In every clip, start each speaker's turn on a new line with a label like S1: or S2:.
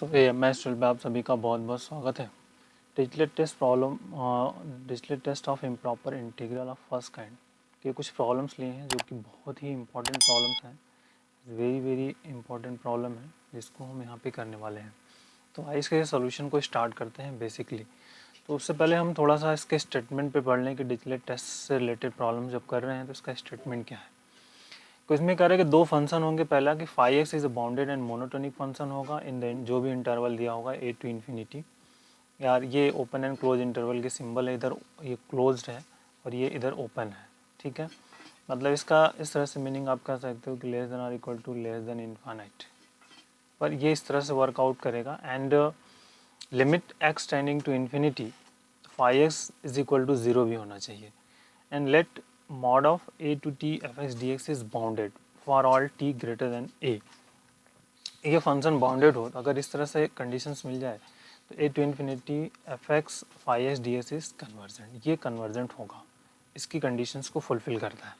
S1: सो AMS 12 पे आप सभी का बहुत बहुत स्वागत है। Dirichlet test of improper integral of first kind के कुछ प्रॉब्लम्स लिए हैं जो कि बहुत ही इंपॉर्टेंट प्रॉब्लम्स हैं। वेरी इंपॉर्टेंट प्रॉब्लम है जिसको हम यहाँ पे करने वाले हैं। तो आइए इसके सोल्यूशन को स्टार्ट करते हैं बेसिकली। तो उससे पहले हम थोड़ा सा इसके स्टेटमेंट पे पढ़ लें कि डिरिचलेट टेस्ट से रिलेटेड प्रॉब्लम जब कर रहे हैं तो इसका स्टेटमेंट क्या है। तो इसमें कह रहे हैं कि दो फंक्शन होंगे। पहला कि phi x is a bounded and monotonic function होगा इन द जो भी इंटरवल दिया होगा ए टू इन्फिनिटी। यार ये ओपन एंड क्लोज इंटरवल के सिंबल है, इधर ये क्लोज्ड है और ये इधर ओपन है, ठीक है। मतलब इसका इस तरह से मीनिंग आप कह सकते हो कि लेस देन और equal to less than infinite, पर ये इस तरह से वर्कआउट करेगा। And limit x tending to infinity phi x is equal to 0 भी होना चाहिए। And let mod of a to t fx dx is bounded for all t greater than a। ये फंक्शन बाउंडेड हो तो अगर इस तरह से कंडीशंस मिल जाए तो a to infinity f x phi x d x is convergent, ये कन्वर्जेंट होगा, इसकी कंडीशंस को फुलफिल करता है।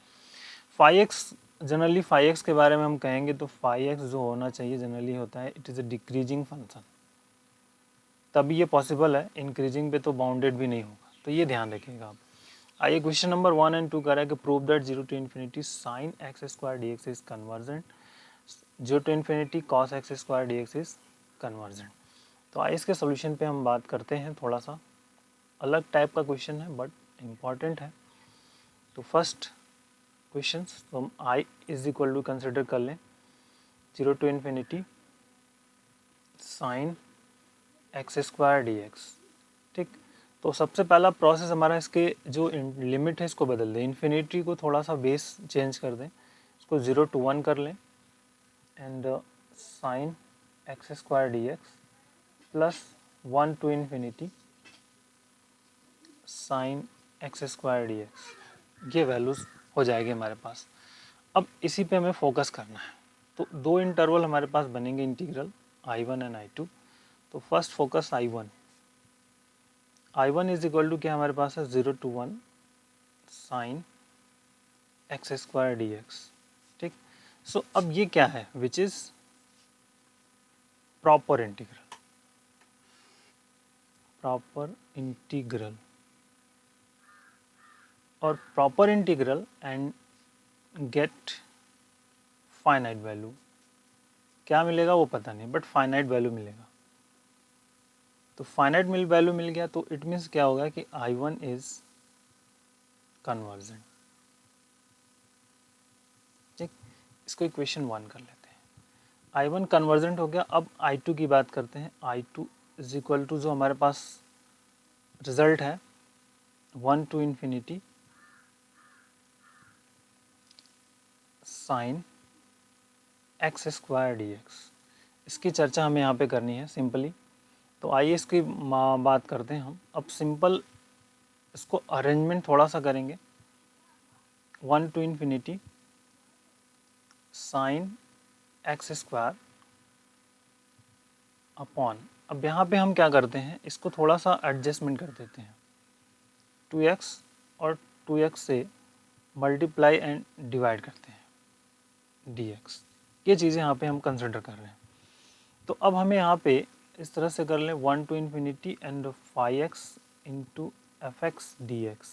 S1: Phi x generally phi x के बारे में हम कहेंगे तो फाई एक्स जो होना चाहिए जनरली होता है it is a decreasing function, तभी ये पॉसिबल है। इंक्रीजिंग पे तो बाउंडेड भी नहीं होगा, तो ये ध्यान रखिएगा आप। आइए क्वेश्चन नंबर 1 एंड 2 करा है कि prove that 0 to infinity sine x square d x is convergent, 0 to infinity cos x square d x is convergent. तो आइए इसके सोल्यूशन पे हम बात करते हैं। थोड़ा सा अलग टाइप का क्वेश्चन है बट इम्पॉर्टेंट है। तो फर्स्ट क्वेश्चन तो हम I is equal to consider कर लें 0 to infinity sine x square d x, ठीक। तो सबसे पहला प्रोसेस हमारा इसके जो लिमिट है इसको बदल दें, इन्फिनिटी को थोड़ा सा बेस चेंज कर दें, इसको 0 टू 1 कर लें and sine x square d x plus 1 to infinity sine x square d x, ये वैल्यूज हो जाएगी हमारे पास। अब इसी पे हमें फोकस करना है। तो दो इंटरवल हमारे पास बनेंगे इंटीग्रल I1 एंड I2। तो first focus I1 is equal to क्या हमारे पास है 0 to 1 sine x square d x, ठीक। सो अब ये क्या है विच इज प्रॉपर इंटीग्रल और proper integral and get finite value, क्या मिलेगा वो पता नहीं बट फाइनाइट वैल्यू मिलेगा। तो फाइनाइट वैल्यू मिल गया तो इट मीन्स क्या होगा कि I1 इज कन्वर्जेंट, ठीक। इसको इक्वेशन 1 कर लेते हैं। I1 कन्वर्जेंट हो गया। अब I2 की बात करते हैं। I2 इज इक्वल टू जो हमारे पास रिजल्ट है 1 to infinity sine x square d x, इसकी चर्चा हमें यहाँ पे करनी है सिंपली। तो आइए इसकी बात करते हैं हम। अब सिंपल इसको अरेंजमेंट थोड़ा सा करेंगे। 1 to infinity sine x square upon, अब यहाँ पे हम क्या करते हैं इसको थोड़ा सा एडजस्टमेंट कर देते हैं, 2x और 2x से मल्टीप्लाई एंड डिवाइड करते हैं dx, ये चीज़ें यहाँ पे हम कंसिडर कर रहे हैं। तो अब हमें यहाँ पे इस तरह से कर लें 1 to infinity and phi x into f x d x.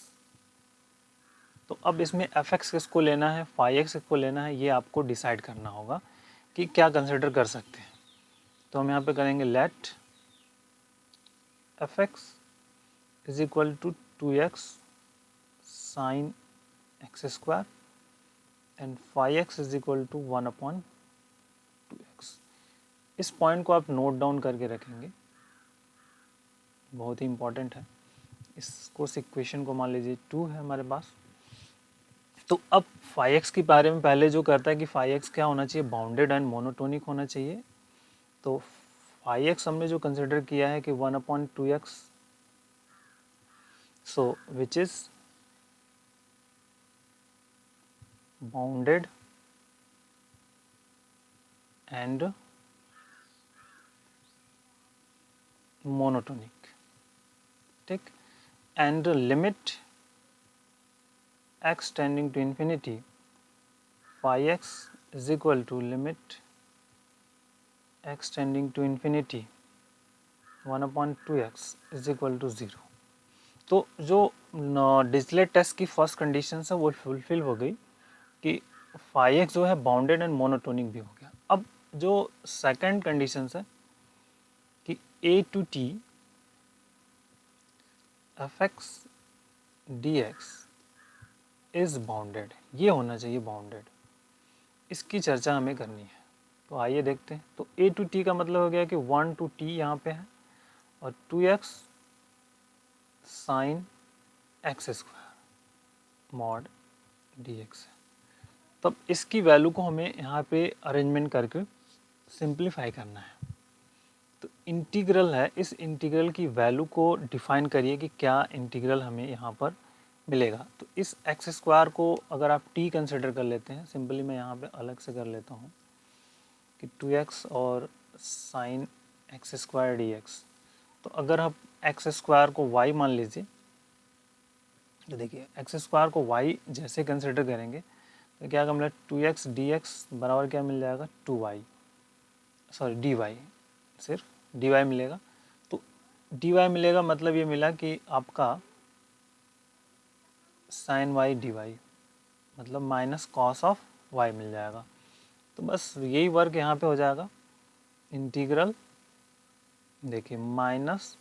S1: तो अब इसमें एफ एक्स किसको लेना है, फाई एक्स किसको लेना है, ये आपको डिसाइड करना होगा कि क्या कंसिडर कर सकते हैं। तो हम यहाँ पे करेंगे let f x is equal to 2x sine x square and phi x is equal to 1 upon 2x। इस पॉइंट को आप नोट डाउन करके रखेंगे, बहुत ही इंपॉर्टेंट है। इसको इक्वेशन को मान लीजिए 2 है हमारे पास। तो अब फाई एक्स के बारे में पहले जो करता है कि फाई एक्स क्या होना चाहिए, बाउंडेड एंड मोनोटोनिक होना चाहिए। तो फाई एक्स हमने जो कंसिडर किया है कि 1 upon 2x, so which is bounded and monotonic, ठीक। And limit x tending to infinity phi x is equal to limit x tending to infinity 1/2x is equal to 0। तो जो Dirichlet test की first condition है वो fulfil हो गई कि 5x जो है बाउंडेड एंड मोनोटोनिक भी हो गया। अब जो सेकंड कंडीशन है कि a टू t fx dx is bounded, ये होना चाहिए बाउंडेड, इसकी चर्चा हमें करनी है। तो आइए देखते हैं। तो a टू t का मतलब हो गया कि 1 टू t यहाँ पे है और 2x sine x square mod dx है। तब इसकी वैल्यू को हमें यहाँ पे अरेंजमेंट करके सिंप्लीफाई करना है। तो इंटीग्रल है, इस इंटीग्रल की वैल्यू को डिफाइन करिए कि क्या इंटीग्रल हमें यहाँ पर मिलेगा। तो इस एक्स स्क्वायर को अगर आप t कंसिडर कर लेते हैं, सिंपली मैं यहाँ पे अलग से कर लेता हूँ कि 2x और साइन एक्स स्क्वायर dx। तो अगर आप एक्स स्क्वायर को y मान लीजिए, तो देखिए एक्स स्क्वायर को y जैसे कंसिडर करेंगे तो क्या मिला 2x dx बराबर क्या मिल जाएगा 2y, सॉरी dy, सिर्फ dy मिलेगा। तो dy मिलेगा मतलब ये मिला कि आपका साइन y dy मतलब माइनस कॉस ऑफ y मिल जाएगा। तो बस यही वर्क यहाँ पे हो जाएगा। इंटीग्रल देखिए माइनस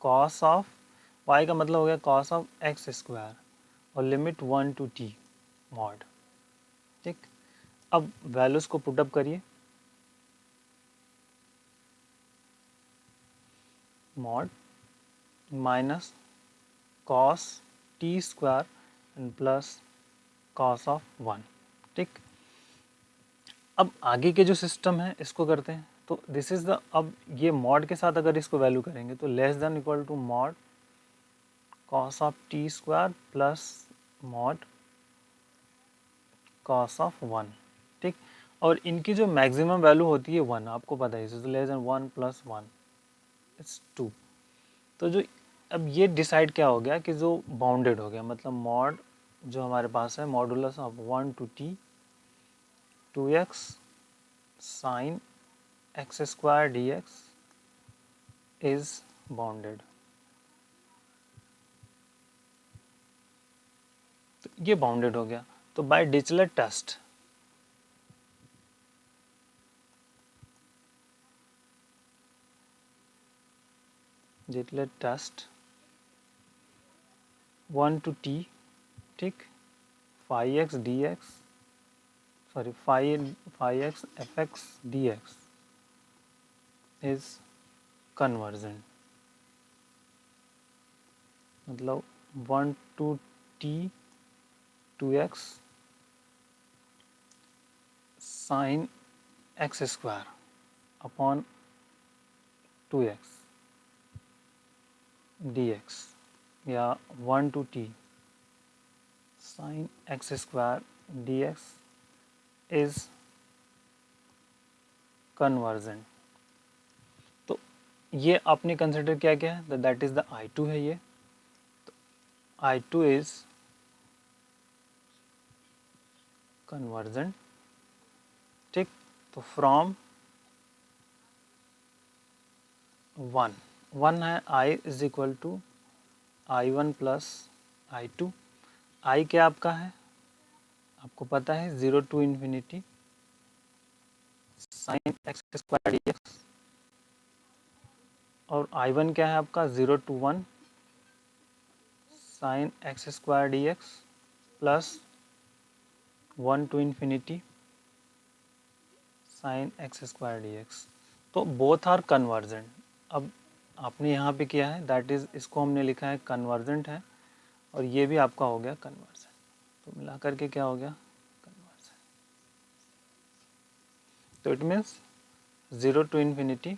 S1: कॉस ऑफ y का मतलब हो गया कॉस ऑफ एक्स स्क्वायर और लिमिट 1 टू t मॉड। ठीक, अब वैल्यूज को पुटअप करिए। Mod minus cos T square and plus cos of 1। ठीक, अब आगे के जो सिस्टम है इसको करते हैं। तो दिस इज द, अब ये मॉड के साथ अगर इसको वैल्यू करेंगे तो less than equal to mod cos of t square plus mod cos of 1। ठीक, और इनकी जो मैक्सिमम वैल्यू होती है 1, आपको पता है, is less than 1 plus 1 it's 2। तो जो अब ये डिसाइड क्या हो गया कि जो बाउंडेड हो गया, मतलब मॉड जो हमारे पास है modulus of 1 to t 2x sine x square dx is bounded. तो ये बाउंडेड हो गया। तो by Dirichlet test Dirichlet test 1 to t, ठीक, 5x dx, sorry 5x fx dx is convergent, मतलब 1 to t 2x sine x square upon 2x dx या 1 to t sine x square dx is convergent. तो ये आपने consider क्या किया है, that is the I2 है ये। तो I2 इज कन्वर्जेंट। ठीक, तो फ्रॉम 1 है I is equal to I1 plus I2। I क्या आपका है, आपको पता है 0 to infinity sine x square dx, और I1 क्या है आपका 0 to 1 sine x square dx plus 1 to infinity sine x square dx। तो बोथ आर कन्वर्जेंट। अब आपने यहाँ पे किया है दैट इज, इसको हमने लिखा है कन्वर्जेंट है, और ये भी आपका हो गया कन्वर्जेंट। तो मिला करके क्या हो गया कन्वर्जेंट। तो it means 0 to infinity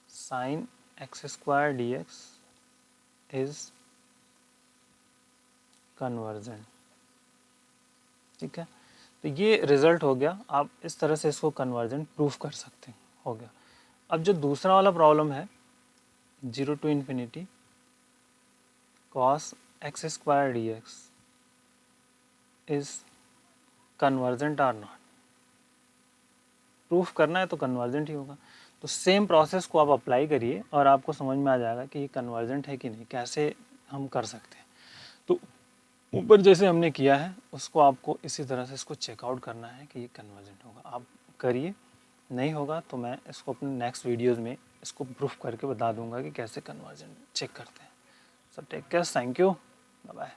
S1: sine x square dx is convergent. ठीक है, तो ये रिजल्ट हो गया। आप इस तरह से इसको कन्वर्जेंट प्रूफ कर सकते हैं, हो गया। अब जो दूसरा वाला प्रॉब्लम है 0 to infinity cos x square dx is convergent or not, proof करना है तो कन्वर्जेंट ही होगा। तो सेम प्रोसेस को आप अप्लाई करिए और आपको समझ में आ जाएगा कि ये कन्वर्जेंट है कि नहीं, कैसे हम कर सकते हैं। तो ऊपर जैसे हमने किया है उसको आपको इसी तरह से इसको चेकआउट करना है कि ये कन्वर्जेंट होगा। आप करिए, नहीं होगा तो मैं इसको अपने नेक्स्ट वीडियोज़ में इसको प्रूफ करके बता दूंगा कि कैसे कन्वर्जन चेक करते हैं। So take care, thank you, bye bye.